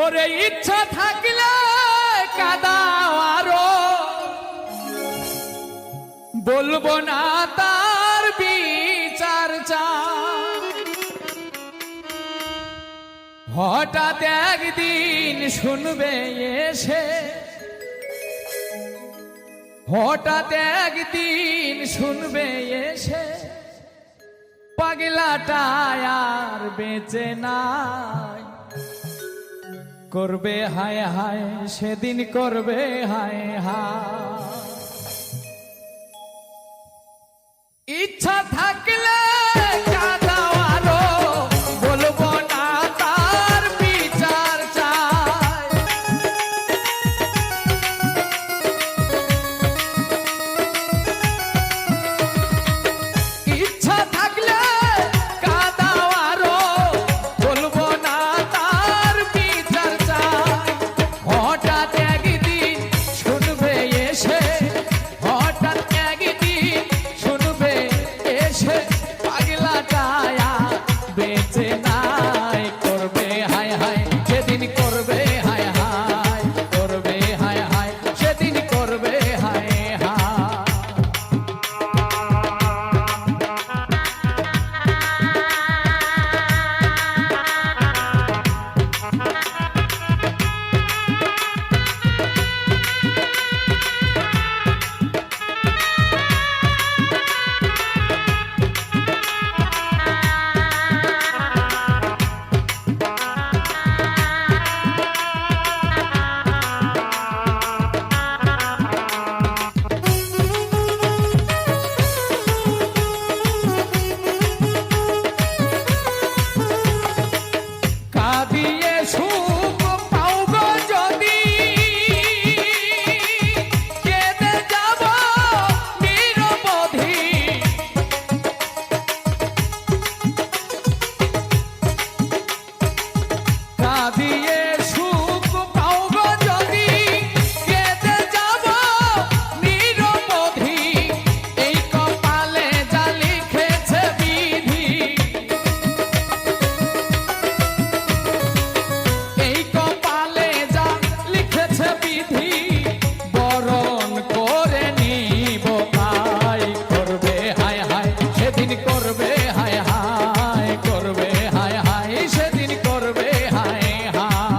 ওরে ইচ্ছা থাকলে কাদাও আরো, বলবো না তার বিচার চাই। হঠাৎ একদিন শুনবে এসে, হঠাৎ একদিন শুনবে এসে, পাগলাটা আর বেঁচে নাই। করবে হায় হায় সেদিন, করবে হায় হায়। ইচ্ছা থাকলে কাঁদাও আরো, বলবো না তার বিচার চাই। ইচ্ছা থাকলে কাঁদাও আরো, বলবো না তার বিচার চাই। হঠাৎ একদিন শুনবে এসে, হঠাৎ একদিন শুনবে এসে, পাগলাটা আর বেঁচে নাই। করবে হায় হায় সেদিন, করবে হায় হায়, করবে হায় হায় সেদিন, করবে হায় হায়। কাঁদিয়ে সুখ পাও গো যদি, কেঁদে যাব নিরবধি। কাঁদিয়ে সুখ পাও গো যদি, কেঁদে যাব নিরবধি। এই কপালে যা লিখেছে বিধি, এই কপালে যা লিখেছে বিধি, বরণ করে নিব তাই। করবে হায় হায় সেদিন, করবে হায় হায়, করবে হায় হায় সেদিন, করবে হায় হায়।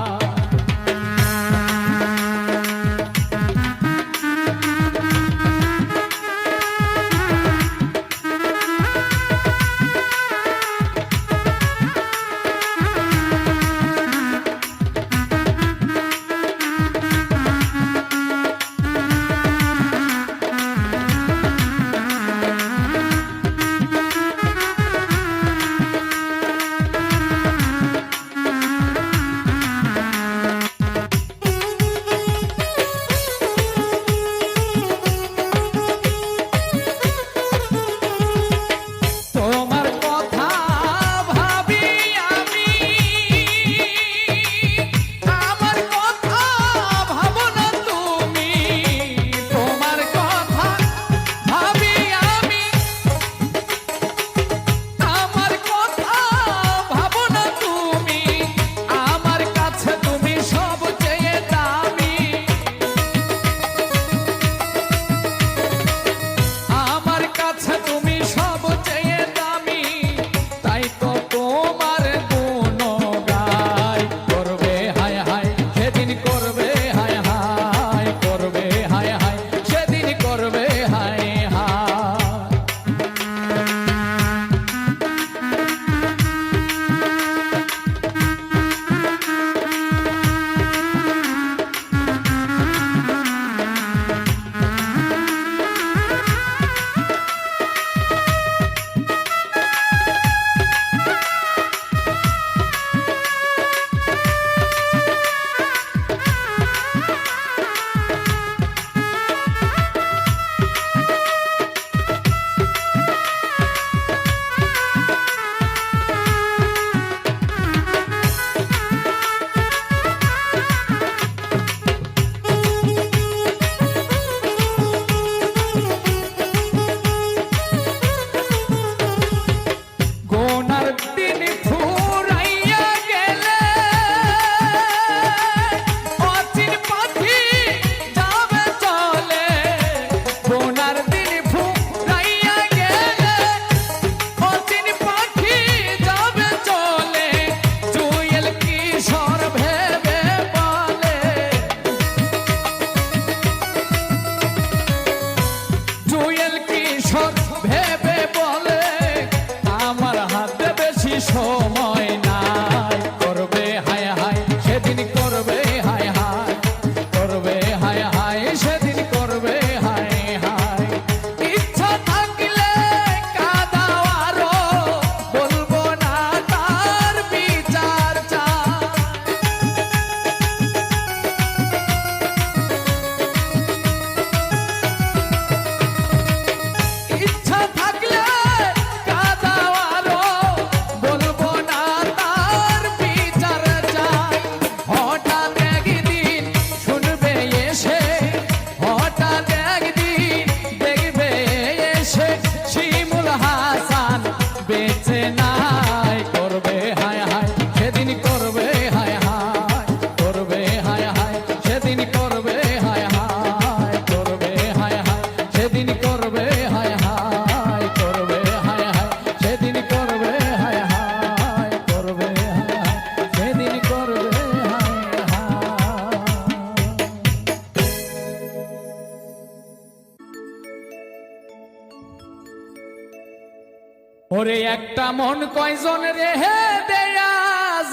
ওরে একটা মন কয়জন রেহে দেয়া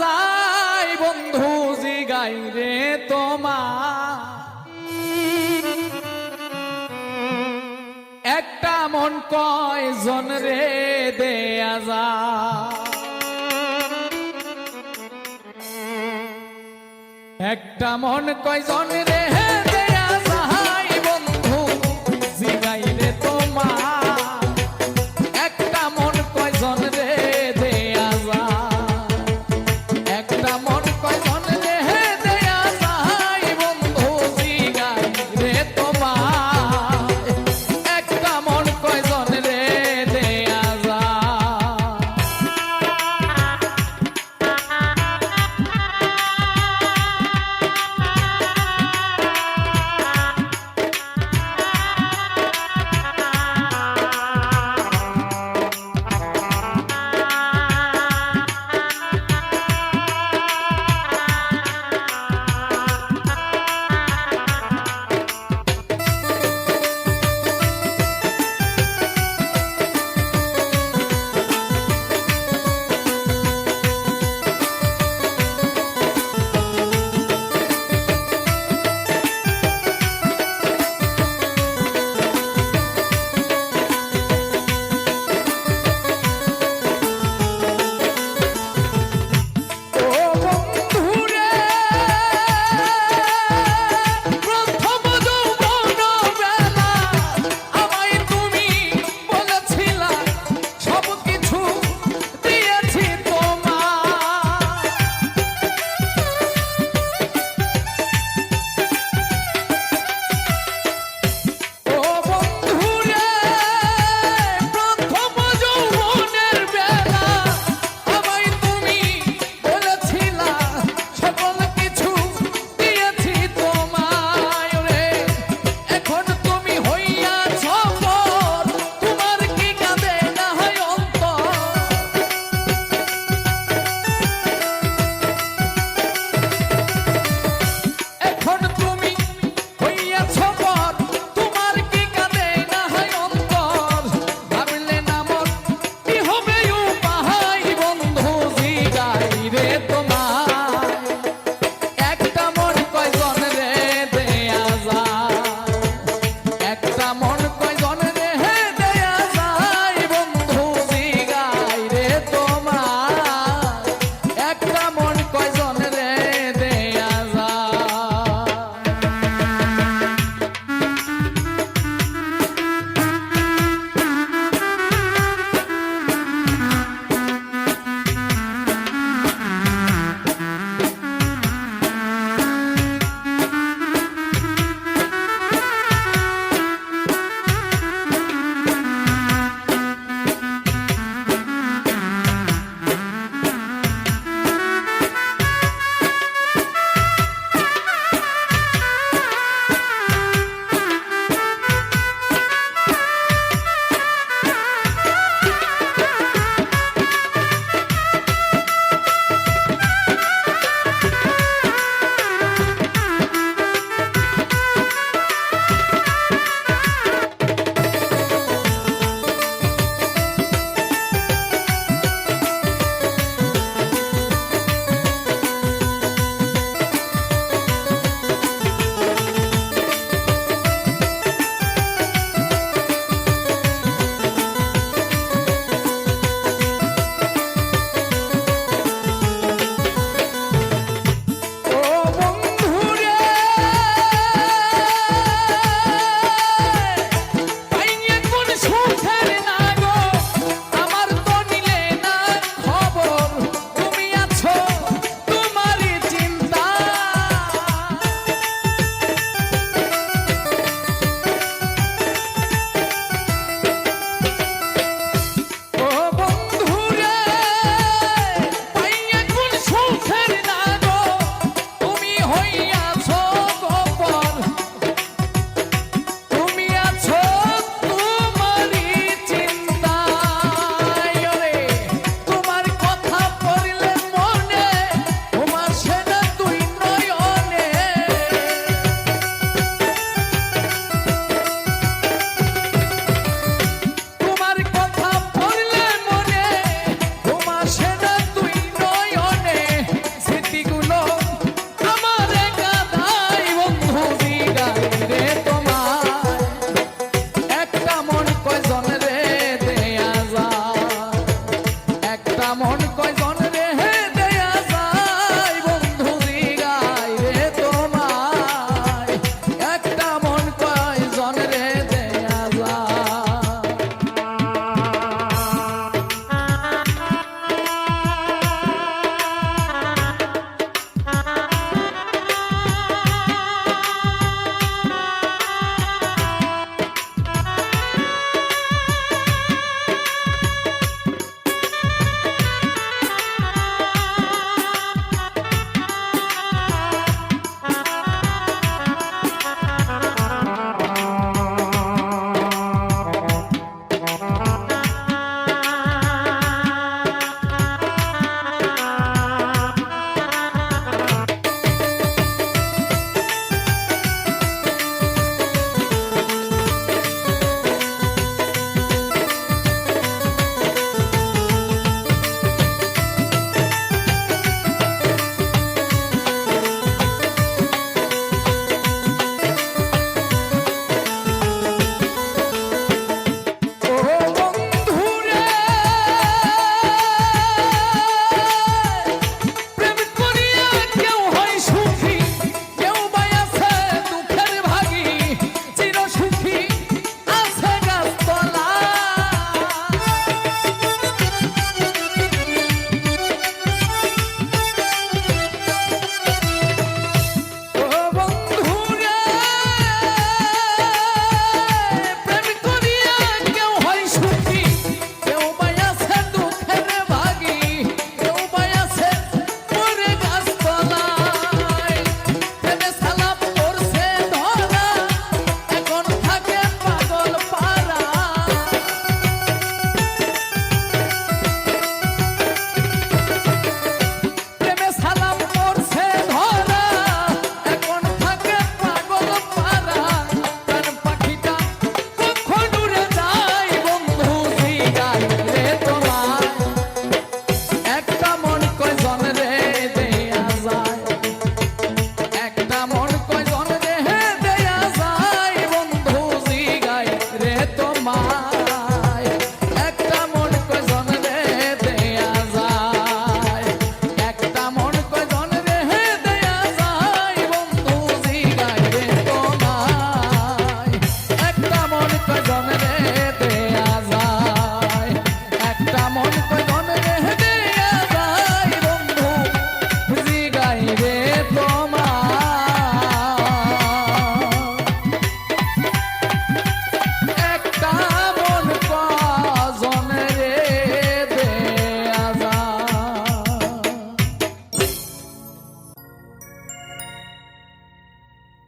যায় বন্ধু জিগাই রে তোমার একটা মন কয়জন রে দেয়া যায় একটা মন কয়জন রে দেয়া যায় বন্ধু জিগাই রে তোমার একটা মন কয়জন রে দেয়া যায় একটা মন কয়জন রে দেয়া যায় বন্ধু জিগাই রে তোমার একটা মন কয়জন রে দেয়া যায়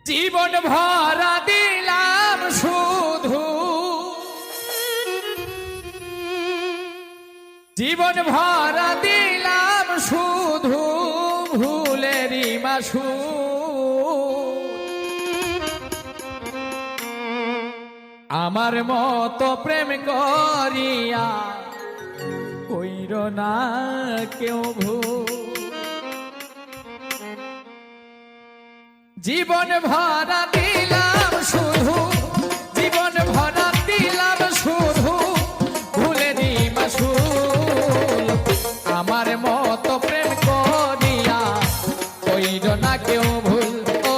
জীবন ভরা দিলাম শুধু, জীবন ভরা দিলাম শুধু ভুলেরই মাসু। আমার মতো প্রেম করিয়া কইর না কেউ ভুল। জীবন ভরা দিলাম শুধু, জীবন ভরা দিলাম শুধু ভুলেরই মাসুল। আমার মতো প্রেম করিয়া কইর না কেউ ভুল। ও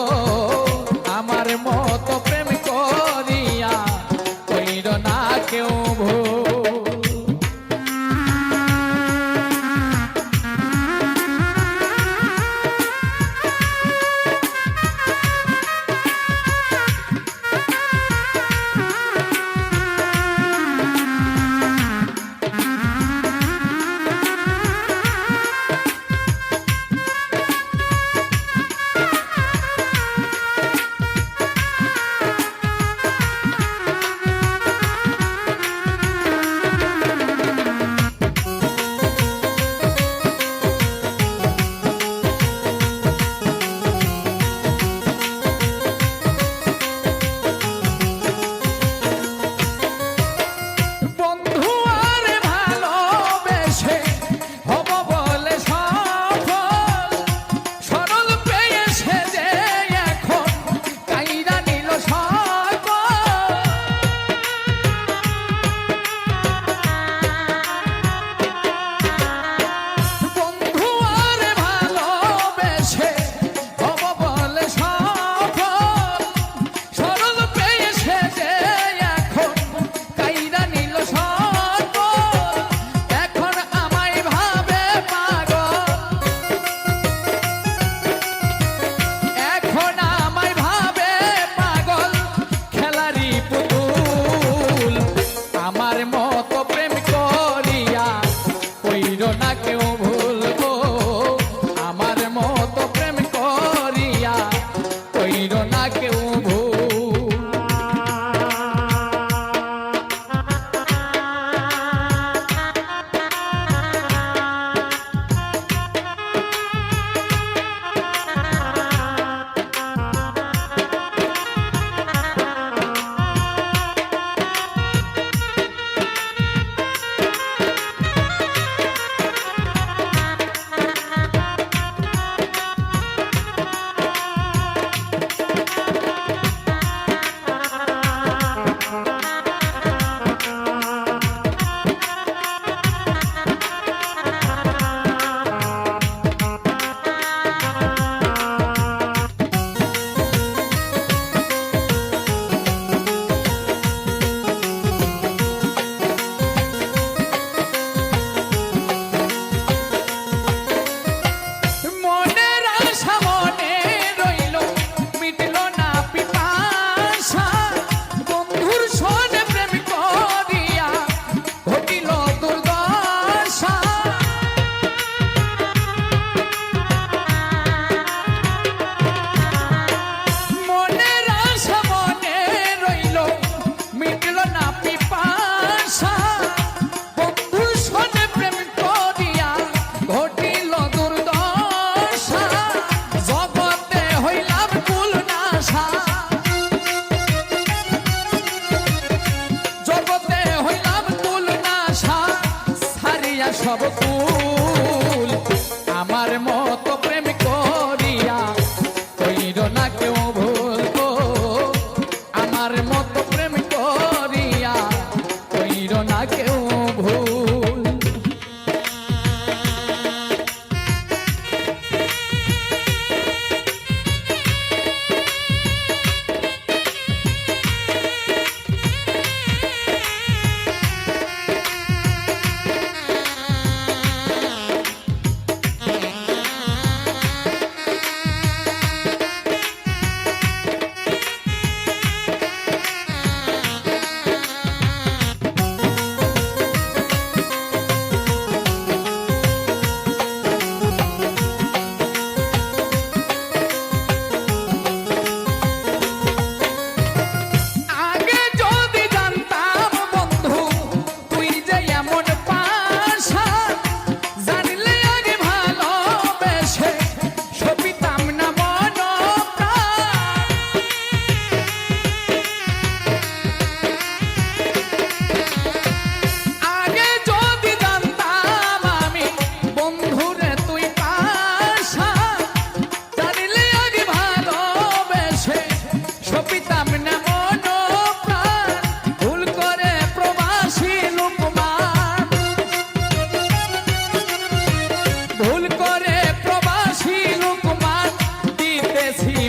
আমার মতো প্রেম করিয়া কইর না কেউ ভুল।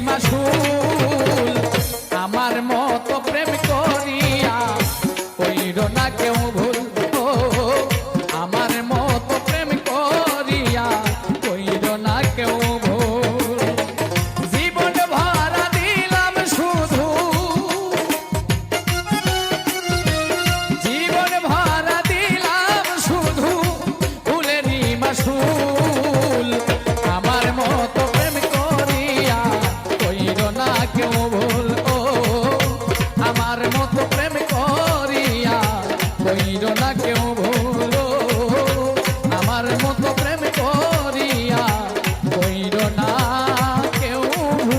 মাসুল আমার মতো প্রেম করিয়া কইর না কেউ ভুল ও আমার মতো প্রেম করিয়া কইর না কেউ ভুল জীবন ভরা দিলাম শুধু জীবন ভরা দিলাম শুধু ফুলেরই মাসুল আমার মতো প্রেম করিয়া কইর না কেউ ভুল ও আমার মতো প্রেম করিয়া কইর না কেউ ভুল ও আমার মতো প্রেম করিয়া কইর না কেউ ভুল।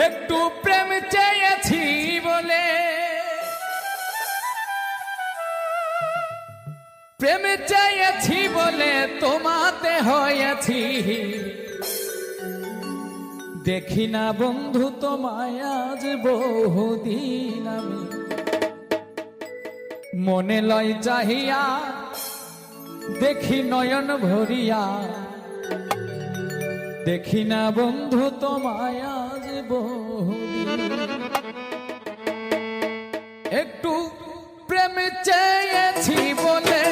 একটু প্রেম চেয়েছি বলে প্রেম চেয়েছি বলে তোমাতে হয়েছি দেখি না বন্ধু তোমায় আজ বহুদিন আমি মনে লয় চাহিয়া দেখি নয়ন ভরিয়া দেখি না বন্ধু তোমায় আজ বহুদিন একটু প্রেম চেয়েছি বলে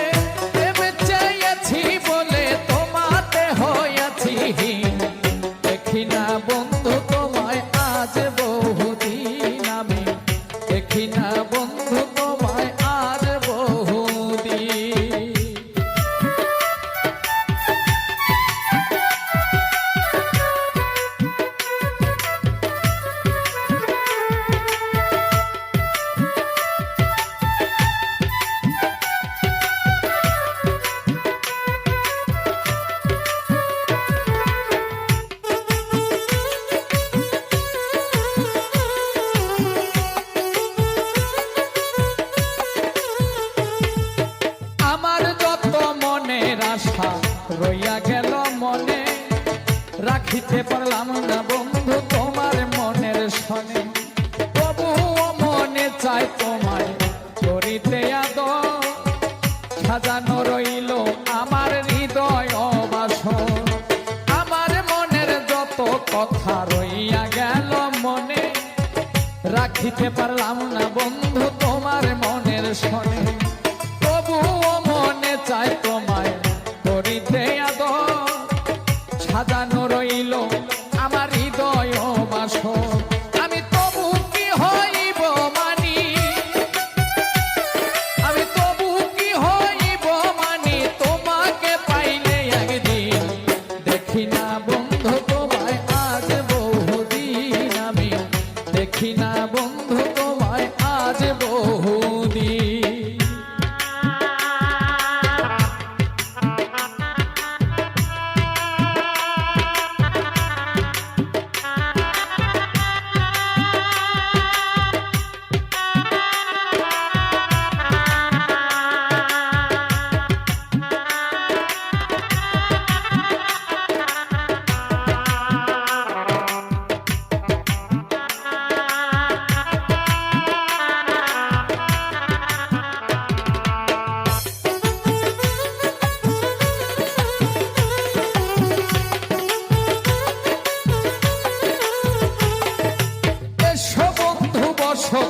প্রেম চেয়েছি বলে তোমাতে হয়েছি দেখি না বন্ধু তোমায় আজ বহুদিন আমি দেখি না বন্ধু তোমায় আজ বহুদিন। আমার যত মনের আশা রইয়া গেল মনে রাখিতে পারলাম না বন্ধু তোমার মনের শনে তবুও মনে চাই তোমায় করিতে আদর সাজানো রইল আমার হৃদয় বাসর আমার মনের যত কথা রইয়া গেল মনে রাখিতে পারলাম না বন্ধু তোমার মনের শনে তবুও মনে চাই তোমায় করিতে আদর সাজানো রইল আমার হৃদয় বাসর আমি তবু কি হইব মানি আমি তবু কি হইব মানি তোমাকে পাইলে একদিন দেখি না বন্ধু তোমায় আজ বহুদিন আমি দেখি না বন্ধু তোমায় আজ বহুদিন।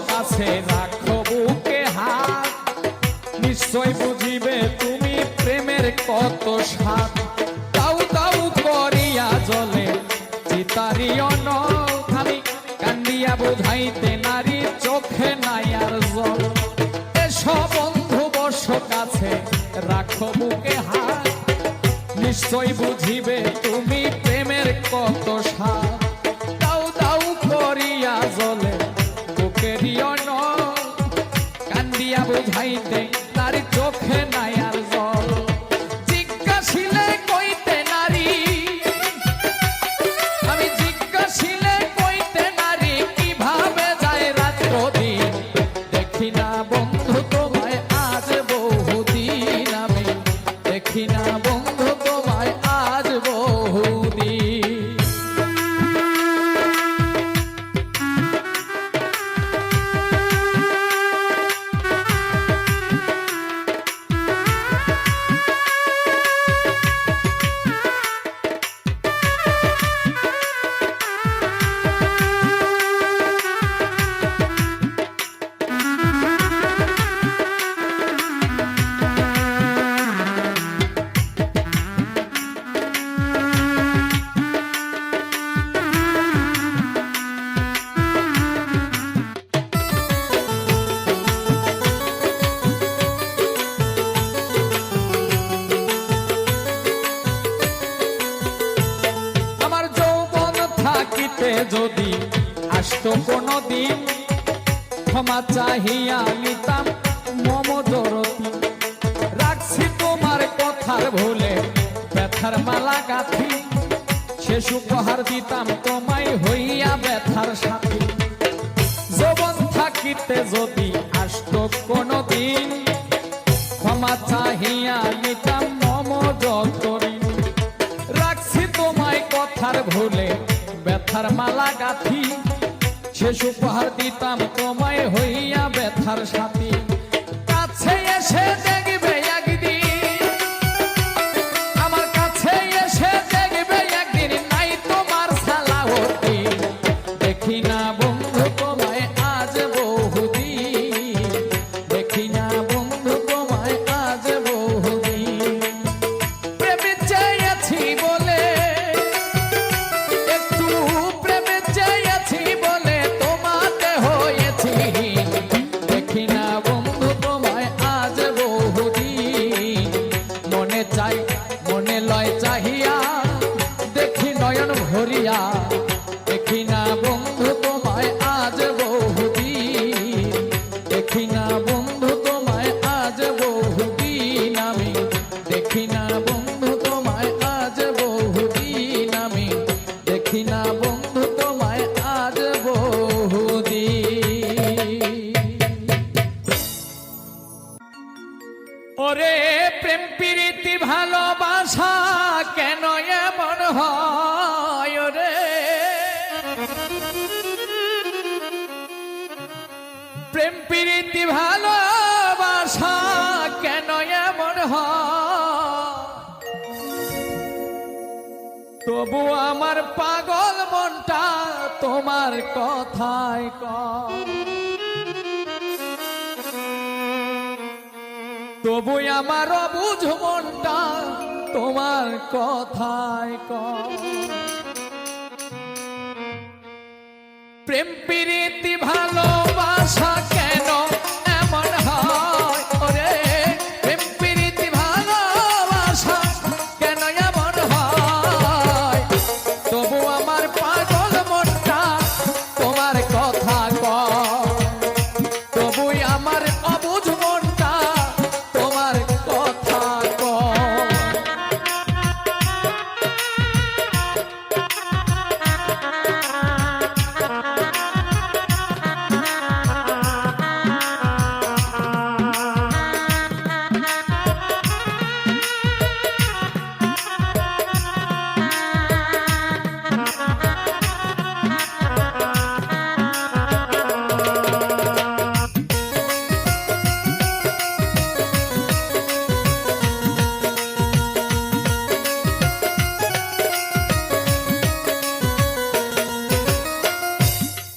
কাছে রাখো বুকে হাত নিশ্চয় বুঝিবে তুমি প্রেমের কত স্বাদ দাউ দাউ করিয়া জলে চিতারি অনল আমি কান্দিয়া বুঝাইতে নারী চোখে নাই আর জল এসব বন্ধু বর্ষ কাছে রাখো বুকে হাত নিশ্চয় বুঝিবে তুমি প্রেমের কত স্বাদ দাউ দাউ করিয়া জলে কান্দিয়া বুঝাইতে তার চোখে নাই আর জল জিজ্ঞাসিলে কইতে নারী আমি জিজ্ঞাসিলে কইতে নারী কিভাবে যায় রাত্র দিন দেখি না বন্ধু তোমায় আজ বহুদিন আমি দেখি না বন্ধু তোমায় আজ বহুদিন। যদি আসতো কোনো দিন ক্ষমা চাহিয়া নিতাম মম দরতি রাখছি তোমার কথার ভুলে ব্যথার মালা গাঁথি শেষ উপহার দিতাম তোমায় হইয়া ব্যথার সাথী যৌবন থাকিতে যদি আসতো কোনো দিন ক্ষমা চাহিয়া নিতাম মম যতরি রাখছি তোমায় কথার ভুলে ব্যথার মালা গাঁথি শেষ উপহার দিতাম তোমায় হইয়া ব্যথার সাথী কাছে এসে দেখবে একদিন আমার কাছে এসে দেখবে একদিন নাই তোমার সালাহতি দেখি না বন্ধু তোমায় আজ বহুদিন দেখি না বন্ধু তোমায় আজ বহুদিন প্রেমে চেয়েছি বলে একটু প্রেমে চেয়েছি বলে তোমাতে হয়েছি দেখি না বন্ধু তোমায় আজ বহুদিন মনে চাই মনে লয় চাহিয়া দেখি নয়ন ভরিয়া দেখি না বন্ধু তোমায় আজ বহুদিন দেখি না বন্ধু তোমায় আজ বহুদিন আমি দেখি না বন্ধু তোমায় আজ বহুদিন আমি দেখি না বন্ধু তোমায় আজ বহুদিন ওরে প্রেম প্রীতি ভালোবাসা কেন এমন হয় রে প্রেম প্রীতি ভালোবাসা কেন এমন হয় তবু আমার পাগল মনটা তোমার কথায় কয় তবু আমার অবুঝ মনটা তোমার কথায় কয় প্রেম প্রীতি ভালোবাসা কেন এমন হয় ওরে প্রেম প্রীতি ভালোবাসা কেন এমন হয় তবু আমার পাগল মনটা তোমার কথা কয় তবু আমার অবুঝ মনটা তোমার কথা কয়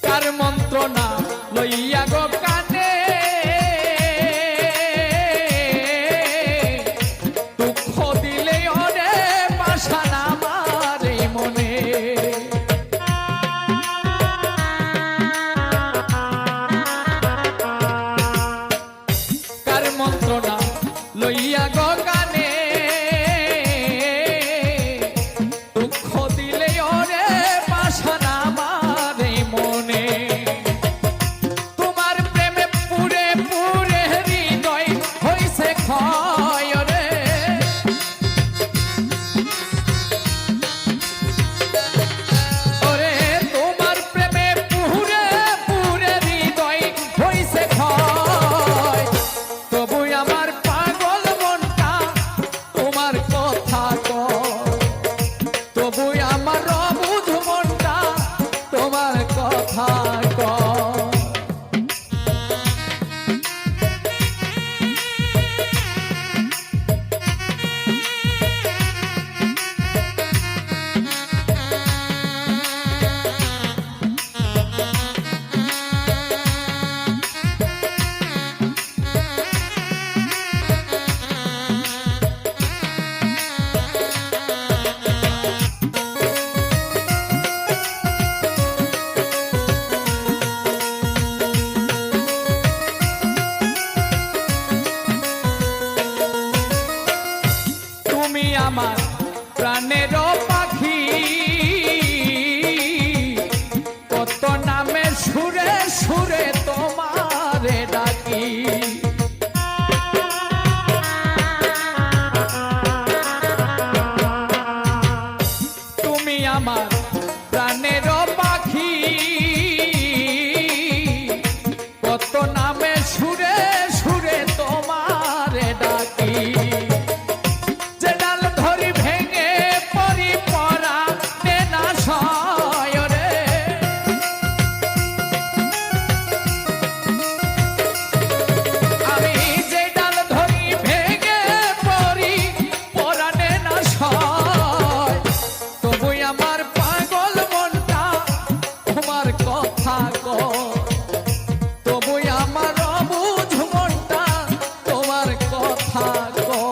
কার মন্ত্রণা লইয়া গো কানে দুঃখ দিলে অনে পাশান আমার এই মনে কার মন্ত্রণা লইয়া গো কানে দুঃখ দিলে অনে পাশান আমার এই মনে তোমার প্রেমে পুরে পুরে হৃদয় হইছে ক্ষয় রে ওরে তোমার প্রেমে পুরে পুরে হৃদয় হইছে ক্ষয় তবু আমার পাগল মনটা তোমার কথা কয় তবু আমার অবুঝ মনটা তোমার কথা কয় আমার প্রাণের পাখি থাকি যে ডাল ধরি ভেঙে পরি পরা নেনা সয় রে আমি যে ডাল ধরি ভেঙে পরি পরা নেনা সয় তবু আমার পাগল মনটা তোমার কথা কয় তবু আমার অবুঝ মনটা তোমার কথা কয়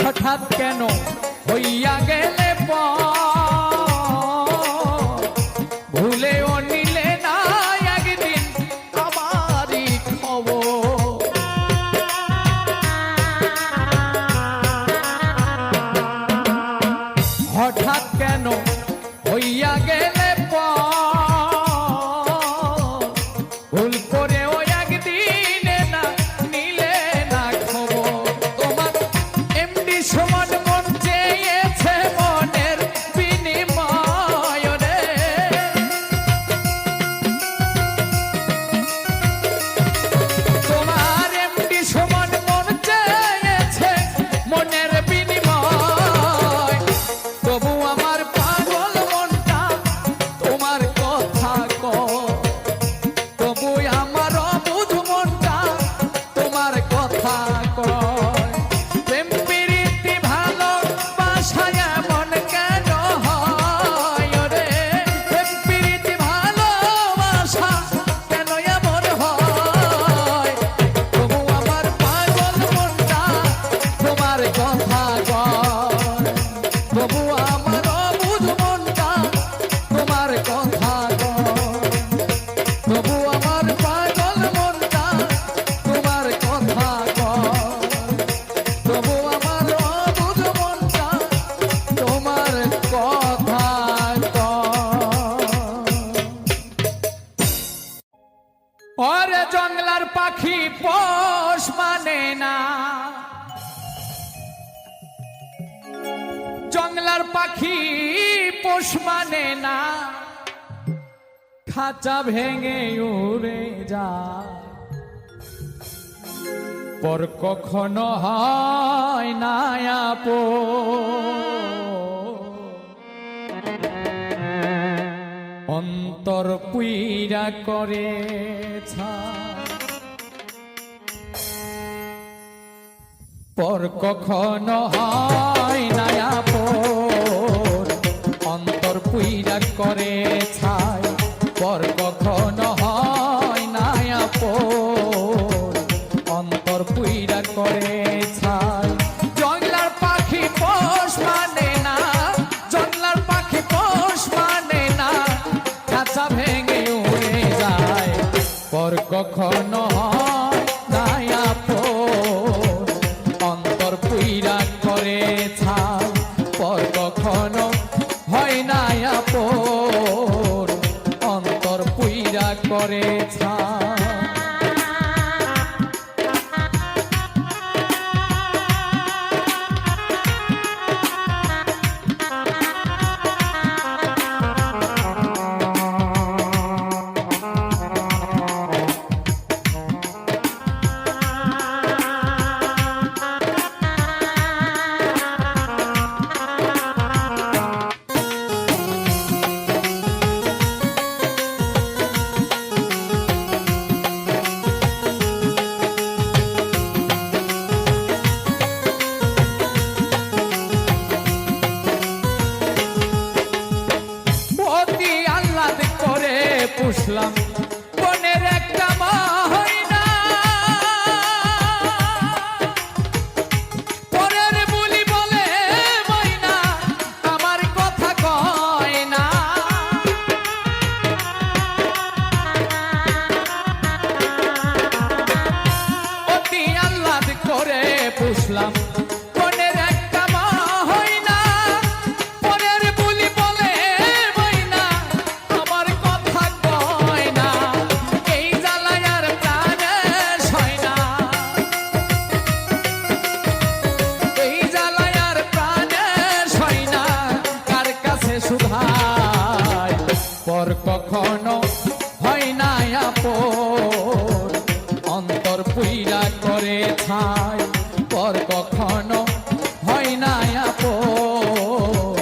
হঠাৎ কেন হইয়া গেলে ভুলেও নিলে না একদিন আমারই খবর হঠাৎ কেন হইয়া গেলে ভুল করেও একদিনে না নিলে না খবর তোমার এমনি সমান মন চেয়েছে মনের বিনিময় রে তোমার এমনি সমান মন চেয়েছে মনের বিনিময় তবু আমার পাগল মনটা তোমার কথা কয় তবু আমার অবুঝ মনটা তোমার কথা কয় প্রেম প্রীতি ভালোবাসায় এমন কেন হয় রে প্রেম প্রীতি ভালোবাসা কেন এমন হয় তবু আমার পাগল মনটা তোমার কথা কয় তবু আমার অবুঝ মনটা তোমার কথা কয় তবু আমার পাগল মনটা তোমার কথা কয় তবু আমার অবুঝ মনটা তোমার কথা কয় ওরে জঙ্গলার পাখি পোষ মানে না জঙ্গলার পাখি পোষ মানে না খাঁচা ভেঙে উড়ে যায় পর কখনো হয় না অন্তর পুইরা করে পর কখনো হয় না অন্তর পুইরা করে ছাই পর কখনো হয় না অন্তর পুইরা করে ছাই জঙ্গলার পাখি পোষ মানে না জঙ্গলার পাখি পোষ মানে না খাঁচা ভেঙে উড়ে যায় পর কখনো হয় না অন্তর পুইরা করে ছাই পর কখনো হয় না অন্তর পুইরা করে ছাই বুঝলাম মনের একটা মা হই না, পরের বুলি বলে বই না, আমার কথা কয় না, এই জ্বালায় আর প্রাণে সয় না, এই জ্বালায় আর প্রাণে সয় না, কার কাছে শুধায় পর কখনো হয় না আপন, অন্তর পুইরা করে ছাই পর কখনো হয় না আপন,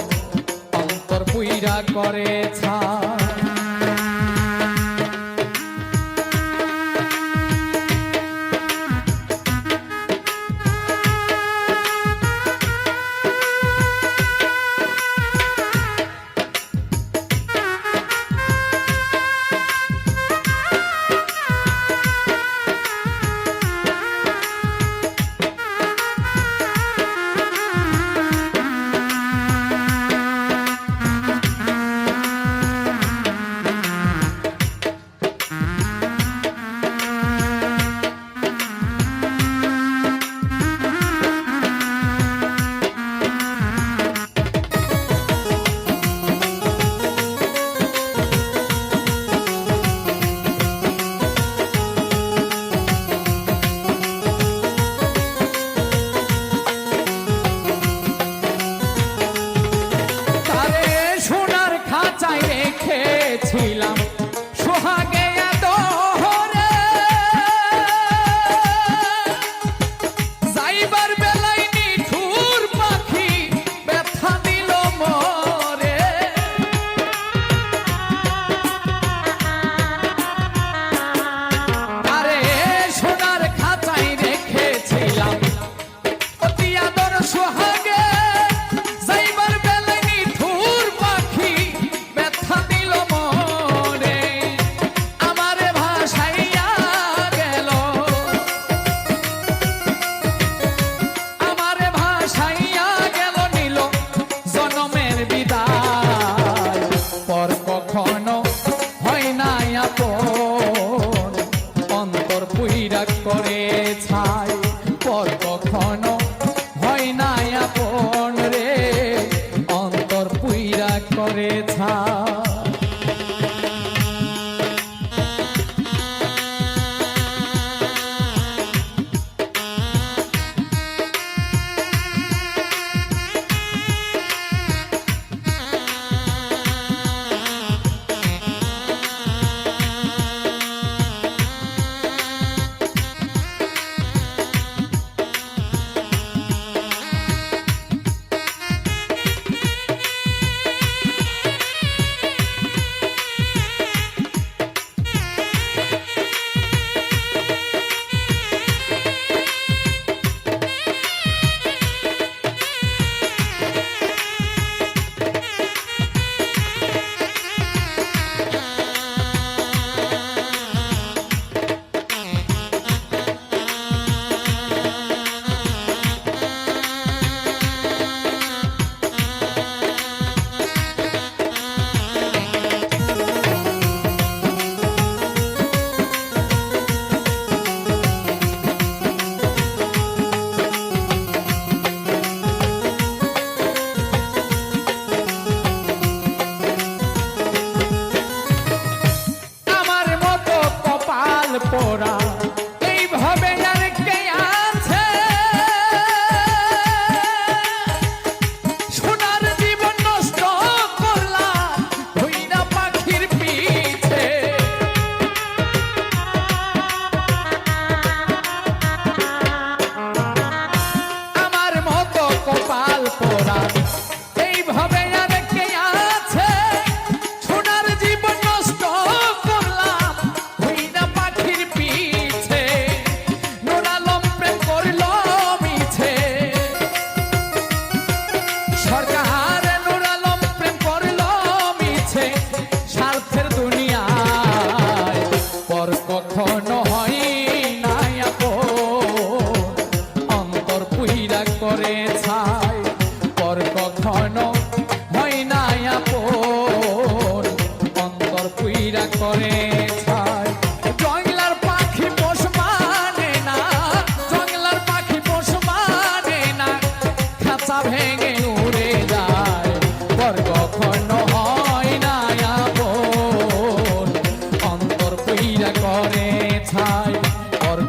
অন্তর পুইরা করে ছাই। ছিলাম সোহাগে আদরে, যাইবার বেলায় নিঠুর পাখি ব্যথা দিল মরে, আরে সোনার খাঁচায় রেখেছিলাম অতি আদর সোহাগে, যাইবার বেলায় নিঠুর পাখি ব্যথা দিল মরে, আমারে ভাসাইয়া গেল, আমারে ভাসাইয়া গেল নিল জনমের বিদায়, পর কখনো হয় না আপন, অন্তর পুইরা করে ছাই পর কখনো হয় না আপন রে, অন্তর পুইরা করে ছাই।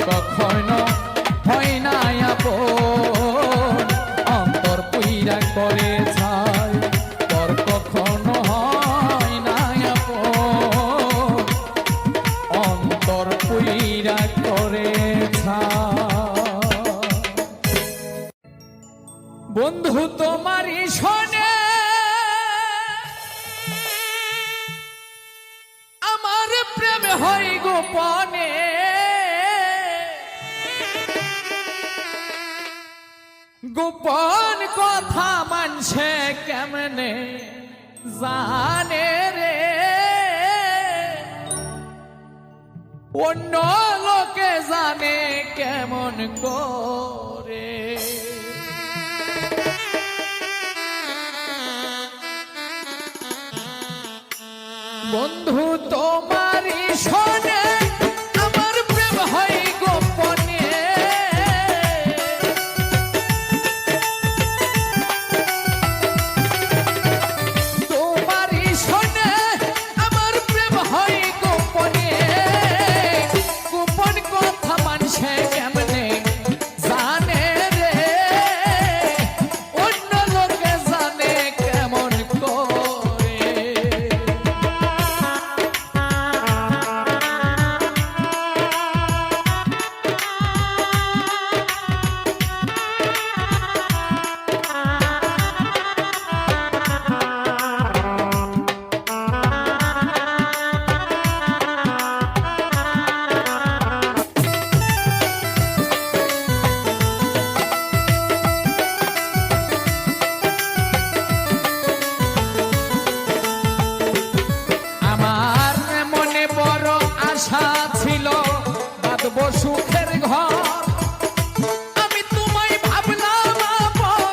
কখনো হয় না আপন অন্তর পুইরা করে ছাই তোর কখনো হয় না আপন অন্তর পুইরা করে ছাই বন্ধু তোমারই শোনে আমার প্রেম হয় গোপনে গোপন কথা মানছে কেমনে জানে রে অন্য লোকে জানে কেমন করে বন্ধু তোমারই শোনে আমার প্রেম হয় গোপনে তোমারই শোনে আমার প্রেম হয় গোপনে গোপন কথা মানছে কেমনে জানে রে অন্য লোকে জানে কেমন করে আমার মনে বড় আশা ছিল বাঁধবো সুখের ঘর আমি তোমায় ভাবলাম আপন,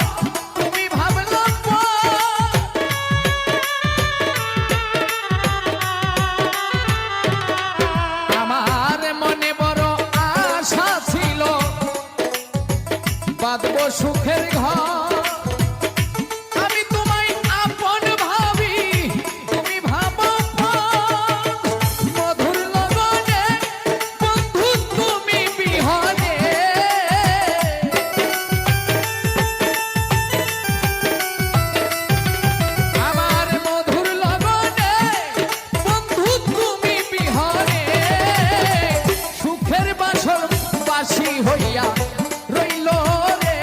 তুমি ভাবলাম পর। আমার মনে বড় আশা ছিল বাঁধবো সুখের ঘর আমি তোমায় আপন ভাবি তুমি ভাবো পর। মধুর লগনে বন্ধু তুমি বিহনে আমার মধুর লগনে বন্ধু তুমি বিহনে সুখের বাসর বাসি হইয়া রইল রে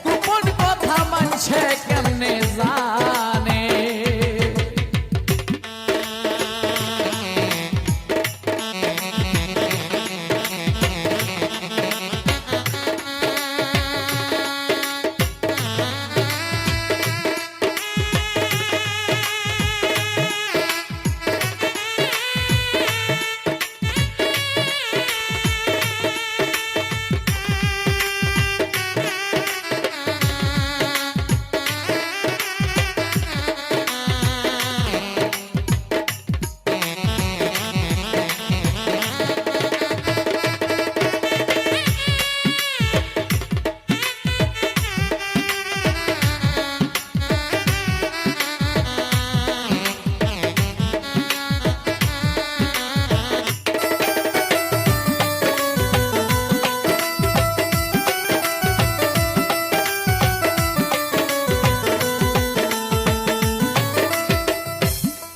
গোপন কথা মানছে কেমনে জানে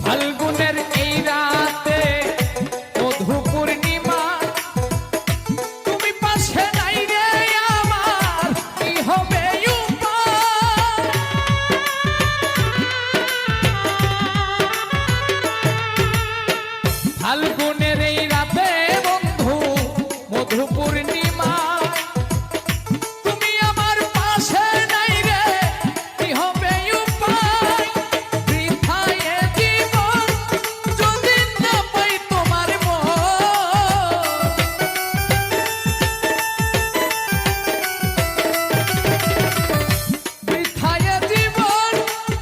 ফাল্গুনের এই রাতে মধু পূর্ণিমা তুমি পাশে নাই রে আমার কি হবে উপায় ফাল্গুনের এই রাতে বন্ধু মধু পূর্ণিমা তুমি আমার পাশে নাই রে কি হবে উপায় বৃথায় জীবন যদি না পাই তোমার মন বৃথায় জীবন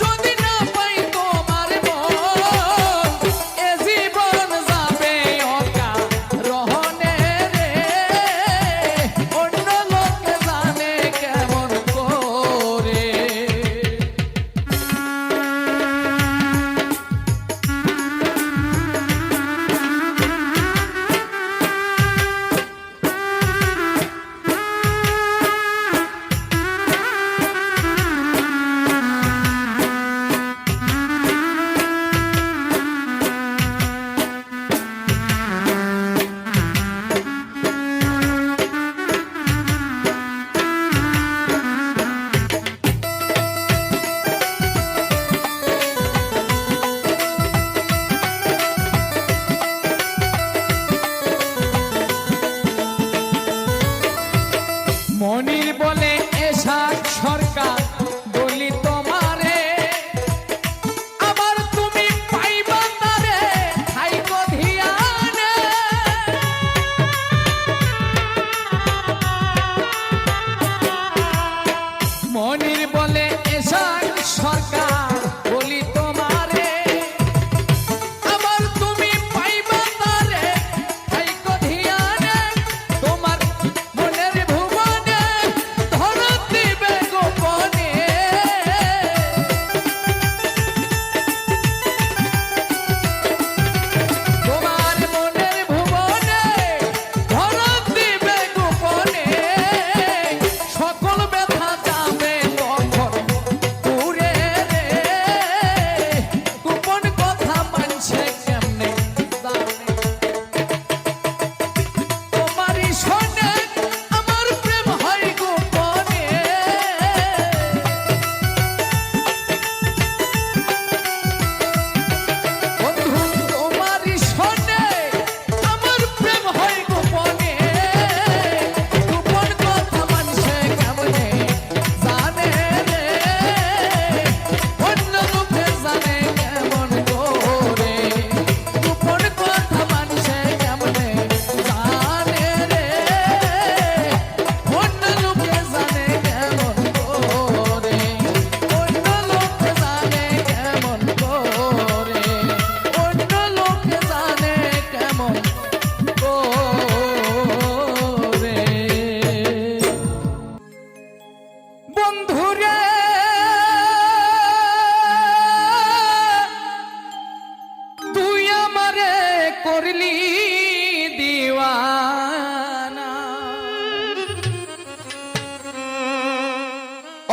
যদি না পাই তোমার মন এ জীবন যাবে অকারণে রে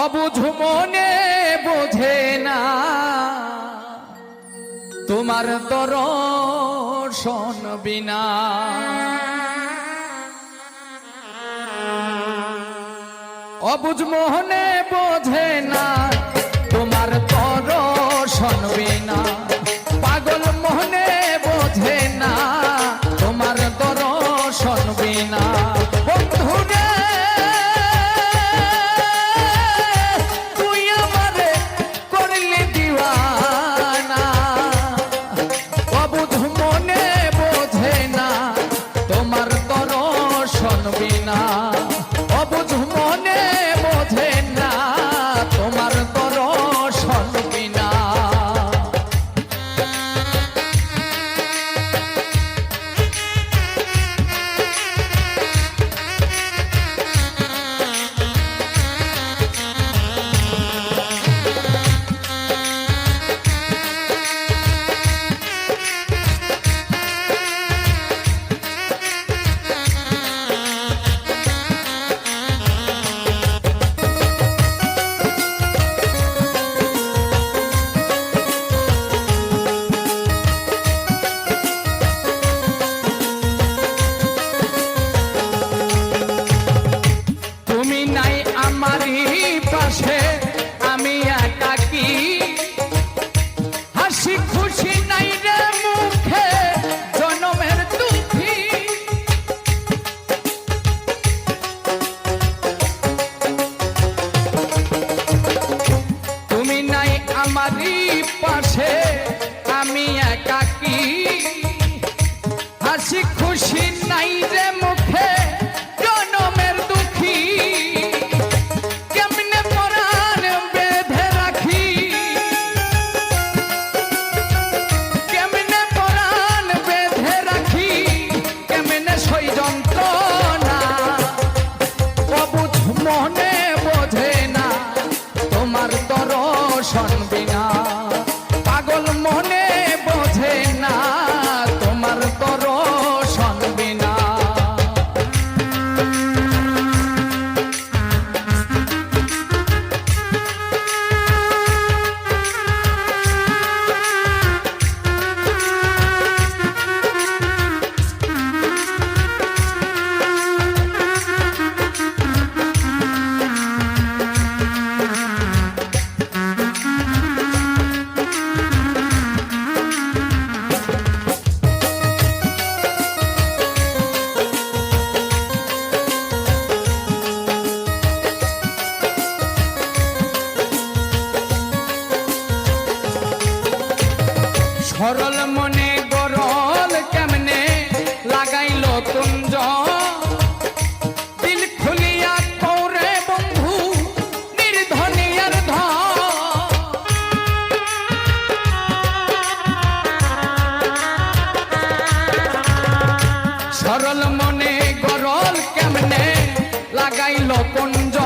অবুঝ মনে বোঝে না তোমার দর্শন বিনা। অবুঝ মনে বোঝে না তোমার দর্শন বিনা। পাগল মনে বোঝে না তোমার দর্শন বিনা। বন্ধুরে তুই আমারে করলি দিওয়ানা। অবুঝ মনে বোঝে না তোমার দর্শন বিনা। অবুঝ মনে বোঝে না তোমার দর্শন বিনা। তুমি নাই আমারই পাশে আমি একাকী। হাসি খুশি নাই রে মুখে জনমের দুঃখী। তুমি নাই আমারই পাশে আমি একাকী। হাসি খুশি নাই রে মুখে জনমের দুঃখী। কেমনে পরাণ বেঁধে রাখি, কেমনে পরাণ বেঁধে রাখি, কেমনে সই যন্ত্রণা। অবুঝ মনে বোঝে না তোমার দর্শন বিনা। পাগল মনে বোঝে না তোমার দর্শন বিনা। সরল মনে গরল কেমনে লাগাইল কুঞ্জ। দিল খুলিয়া কৌরে বন্ধু নির্ধনিয়ার ধন। সরল মনে গরল কেমনে লাগাইল কুঞ্জ।